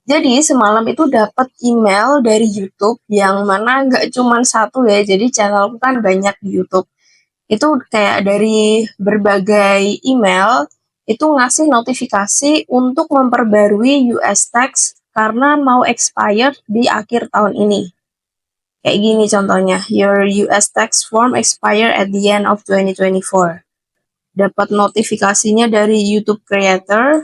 Jadi semalam itu dapat email dari YouTube yang mana nggak cuma satu ya, jadi channelku kan banyak di YouTube. Itu kayak dari berbagai email itu ngasih notifikasi untuk memperbarui US tax karena mau expired di akhir tahun ini. Kayak gini contohnya, your US tax form expire at the end of 2024. Dapat notifikasinya dari YouTube creator,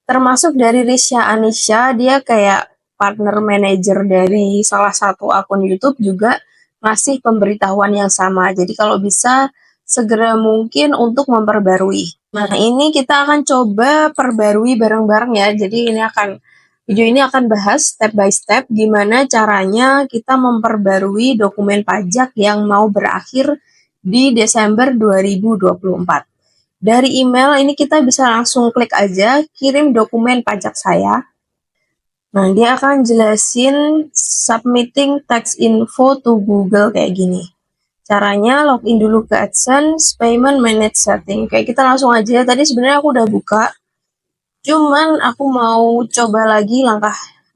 termasuk dari Risha Anisha, dia kayak partner manager dari salah satu akun YouTube juga ngasih pemberitahuan yang sama. Jadi kalau bisa segera mungkin untuk memperbarui. Nah, ini kita akan coba perbarui bareng-bareng ya. Jadi video ini akan bahas step by step gimana caranya kita memperbarui dokumen pajak yang mau berakhir di Desember 2024. Dari email ini kita bisa langsung klik aja kirim dokumen pajak saya. Nah, dia akan jelasin submitting tax info to Google kayak gini. Caranya login dulu ke AdSense, payment manage setting. Kayak kita langsung aja. Tadi sebenarnya aku udah buka. Cuman aku mau coba lagi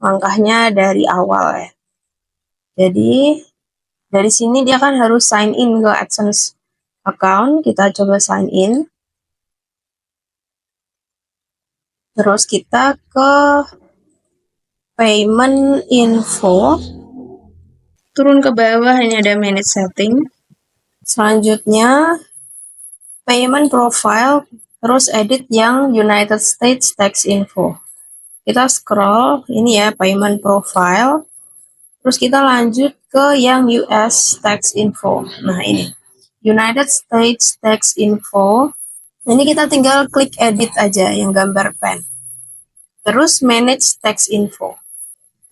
langkahnya dari awal ya. Jadi dari sini dia kan harus sign in ke AdSense account. Kita coba sign in. Terus kita ke payment info, turun ke bawah ini ada manage setting. Selanjutnya payment profile, terus edit yang United States tax info. Kita scroll ini ya payment profile, terus kita lanjut ke yang US tax info. Nah ini United States tax info. Ini kita tinggal klik edit aja yang gambar pen. Terus manage tax info.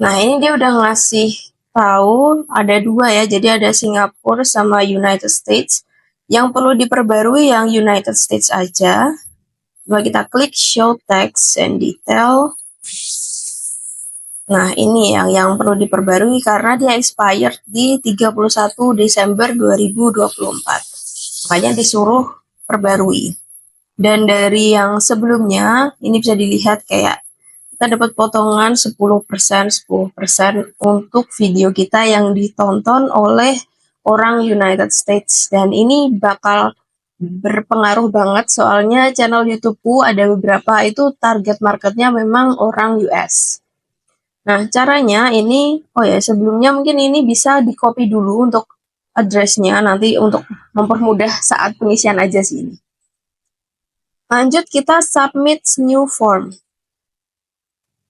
Nah, ini dia udah ngasih tahu ada dua ya. Jadi ada Singapura sama United States. Yang perlu diperbarui yang United States aja. Coba kita klik show text and detail. Nah, ini yang perlu diperbarui karena dia expired di 31 Desember 2024. Makanya disuruh perbarui. Dan dari yang sebelumnya, ini bisa dilihat kayak kita dapat potongan 10% untuk video kita yang ditonton oleh orang United States. Dan ini bakal berpengaruh banget soalnya channel YouTubeku ada beberapa itu target marketnya memang orang US. Nah, caranya ini, oh ya sebelumnya mungkin ini bisa di copy dulu untuk address-nya nanti untuk mempermudah saat pengisian aja sih ini. Lanjut kita submit new form.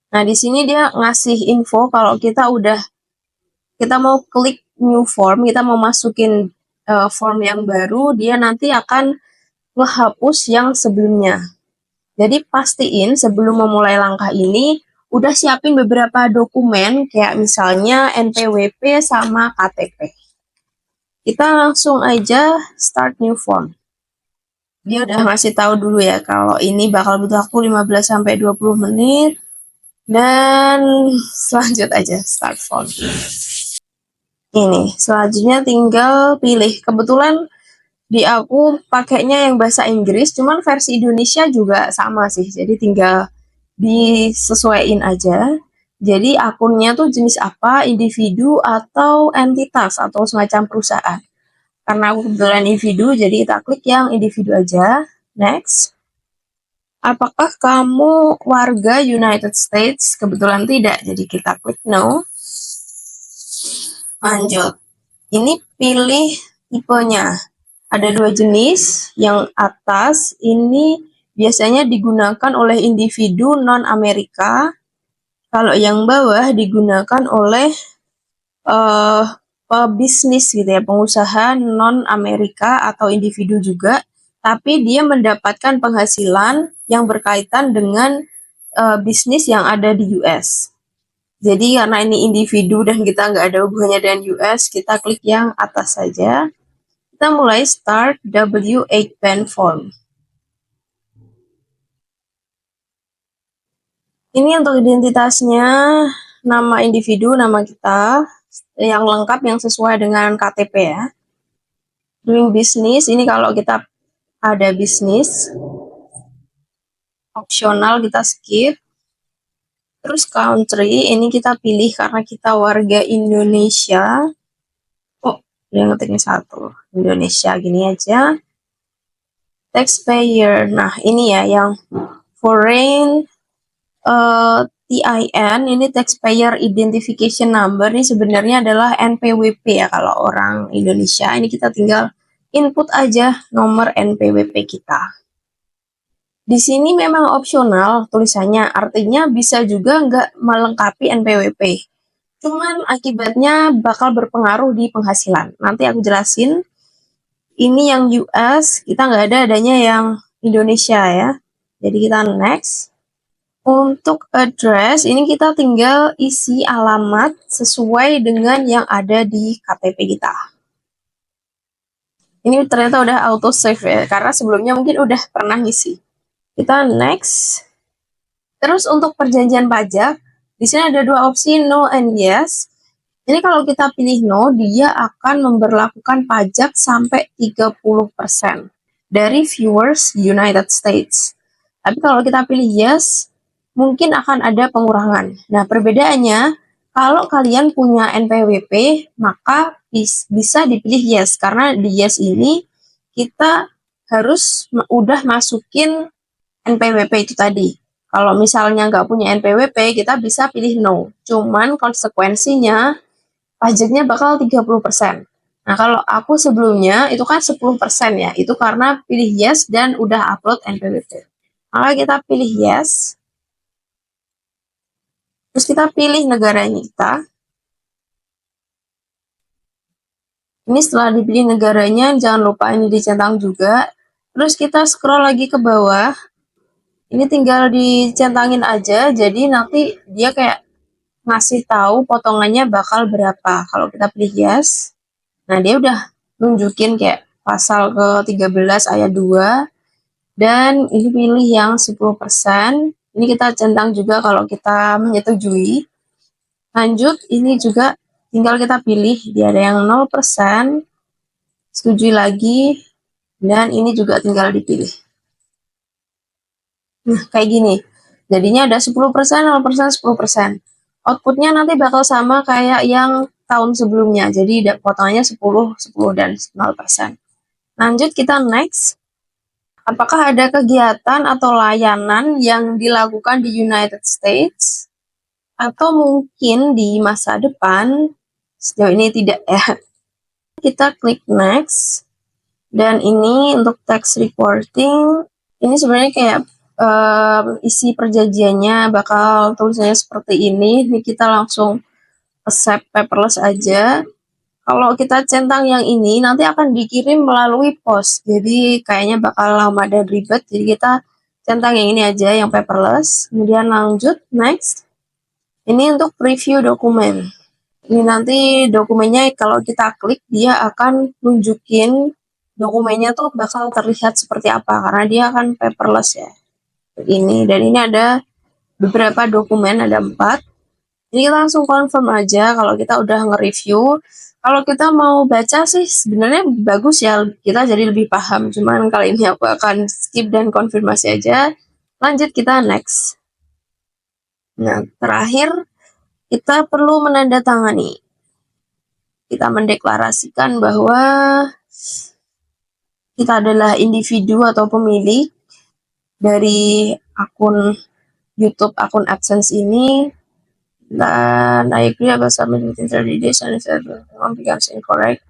Nah, di sini dia ngasih info kalau kita mau klik new form, kita mau masukin form yang baru, dia nanti akan menghapus yang sebelumnya. Jadi pastiin sebelum memulai langkah ini, udah siapin beberapa dokumen, kayak misalnya NPWP sama KTP. Kita langsung aja start new form. Dia udah ngasih tahu dulu ya, kalau ini bakal butuh waktu 15-20 menit. Dan selanjut aja start form. Ini selanjutnya tinggal pilih. Kebetulan di aku pakainya yang bahasa Inggris, cuman versi Indonesia juga sama sih. Jadi tinggal disesuaiin aja. Jadi akunnya tuh jenis apa, individu atau entitas atau semacam perusahaan. Karena aku kebetulan individu, jadi kita klik yang individu aja. Next. Apakah kamu warga United States? Kebetulan tidak, jadi kita klik no. Lanjut. Ini pilih tipenya. Ada dua jenis. Yang atas ini biasanya digunakan oleh individu non-Amerika. Kalau yang bawah digunakan oleh pebisnis gitu ya, pengusaha non-Amerika atau individu juga. Tapi dia mendapatkan penghasilan yang berkaitan dengan bisnis yang ada di US. Jadi karena ini individu dan kita nggak ada hubungannya dengan US, kita klik yang atas saja. Kita mulai start W8 pen form. Ini untuk identitasnya, nama individu, nama kita, yang lengkap yang sesuai dengan KTP ya. Doing business, ini kalau kita ada bisnis. Opsional kita skip. Terus country, ini kita pilih karena kita warga Indonesia. Oh, dia ngetiknya satu. Indonesia, gini aja. Taxpayer, nah ini ya yang foreign TIN, ini taxpayer identification number, ini sebenarnya adalah NPWP ya kalau orang Indonesia. Ini kita tinggal input aja nomor NPWP kita. Di sini memang opsional tulisannya, artinya bisa juga nggak melengkapi NPWP. Cuman akibatnya bakal berpengaruh di penghasilan. Nanti aku jelasin. Ini yang US, kita nggak ada adanya yang Indonesia ya. Jadi kita next. Untuk address, ini kita tinggal isi alamat sesuai dengan yang ada di KTP kita. Ini ternyata udah auto save ya, karena sebelumnya mungkin udah pernah ngisi. Kita next. Terus untuk perjanjian pajak, di sini ada dua opsi, no and yes. Ini kalau kita pilih no, dia akan memberlakukan pajak sampai 30% dari viewers United States. Tapi kalau kita pilih yes, mungkin akan ada pengurangan. Nah, perbedaannya, kalau kalian punya NPWP, maka bisa dipilih yes. Karena di yes ini, kita harus udah masukin NPWP itu tadi. Kalau misalnya nggak punya NPWP, kita bisa pilih no. Cuman konsekuensinya, pajaknya bakal 30%. Nah, kalau aku sebelumnya itu kan 10% ya. Itu karena pilih yes dan udah upload NPWP. Maka kita pilih yes. Terus kita pilih negaranya kita. Ini setelah dipilih negaranya, jangan lupa ini dicentang juga. Terus kita scroll lagi ke bawah. Ini tinggal dicentangin aja, jadi nanti dia kayak ngasih tahu potongannya bakal berapa. Kalau kita pilih yes, nah dia udah nunjukin kayak pasal ke-13 ayat 2, dan ini pilih yang 10%. Ini kita centang juga kalau kita menyetujui. Lanjut, ini juga tinggal kita pilih, dia ada yang 0%, setujui lagi, dan ini juga tinggal dipilih. Nah, kayak gini. Jadinya ada 10%, 0%, 10%. Outputnya nanti bakal sama kayak yang tahun sebelumnya. Jadi potongannya 10, 10, dan 0%. Lanjut, kita next. Apakah ada kegiatan atau layanan yang dilakukan di United States atau mungkin di masa depan? Sejauh ini tidak ya. Kita klik next. Dan ini untuk tax reporting, ini sebenarnya kayak isi perjanjiannya bakal tulisannya seperti ini. Ini kita langsung accept paperless aja. Kalau kita centang yang ini, nanti akan dikirim melalui pos. Jadi kayaknya bakal lama dan ribet. Jadi kita centang yang ini aja, yang paperless. Kemudian lanjut, next. Ini untuk preview dokumen. Ini nanti dokumennya kalau kita klik, dia akan nunjukin dokumennya tuh bakal terlihat seperti apa. Karena dia akan paperless ya. Ini, dan ini ada beberapa dokumen, ada 4. Jadi kita langsung confirm aja kalau kita udah nge-review. Kalau kita mau baca sih sebenarnya bagus ya, kita jadi lebih paham. Cuman kali ini aku akan skip dan konfirmasi aja. Lanjut, kita next. Nah, terakhir kita perlu menandatangani. Kita mendeklarasikan bahwa kita adalah individu atau pemilik dari akun YouTube, akun AdSense ini. Dan I agree about submitting 30 days and if everyone becomes incorrect.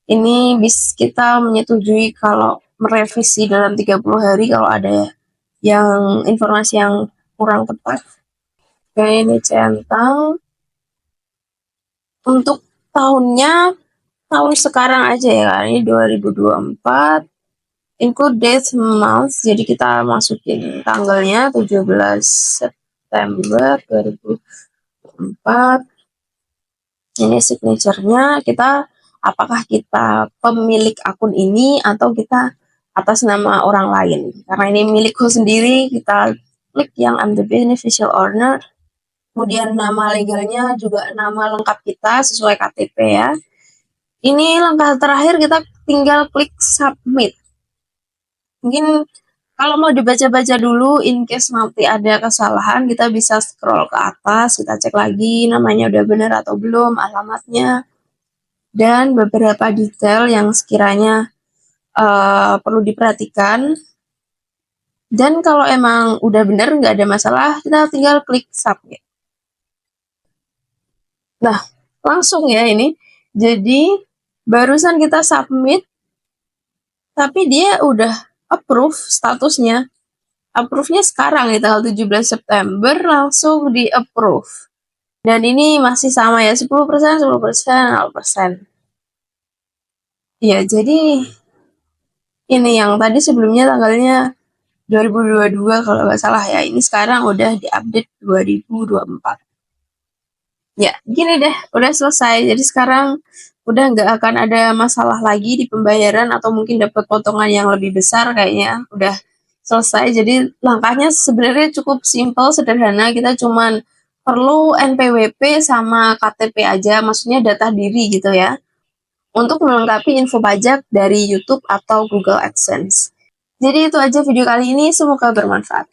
Ini kita menyetujui kalau merevisi dalam 30 hari kalau ada yang informasi yang kurang tepat. Oke, ini centang. Untuk tahunnya, tahun sekarang aja ya, ini 2024. Include date month, jadi kita masukin tanggalnya 17 September 2024. Ini signature-nya, kita apakah kita pemilik akun ini atau kita atas nama orang lain. Karena ini milikku sendiri, kita klik yang I'm the beneficial owner. Kemudian nama legalnya juga nama lengkap kita sesuai KTP ya. Ini langkah terakhir, kita tinggal klik submit. Mungkin Kalau mau dibaca-baca dulu, in case nanti ada kesalahan, kita bisa scroll ke atas, kita cek lagi namanya udah benar atau belum, alamatnya, dan beberapa detail yang sekiranya perlu diperhatikan. Dan kalau emang udah benar, nggak ada masalah, kita tinggal klik submit. Nah, langsung ya ini. Jadi, barusan kita submit, tapi dia udah approve statusnya. Approve-nya sekarang ya, tanggal 17 September, langsung di-approve. Dan ini masih sama ya, 10%, 10%, 0%. Ya, jadi ini yang tadi sebelumnya tanggalnya 2022 kalau nggak salah ya. Ini sekarang udah di-update 2024. Ya, gini deh, udah selesai. Jadi sekarang udah nggak akan ada masalah lagi di pembayaran atau mungkin dapat potongan yang lebih besar kayaknya. Udah selesai. Jadi langkahnya sebenarnya cukup simple, sederhana. Kita cuman perlu NPWP sama KTP aja, maksudnya data diri gitu ya, untuk melengkapi info pajak dari YouTube atau Google AdSense. Jadi itu aja video kali ini, semoga bermanfaat.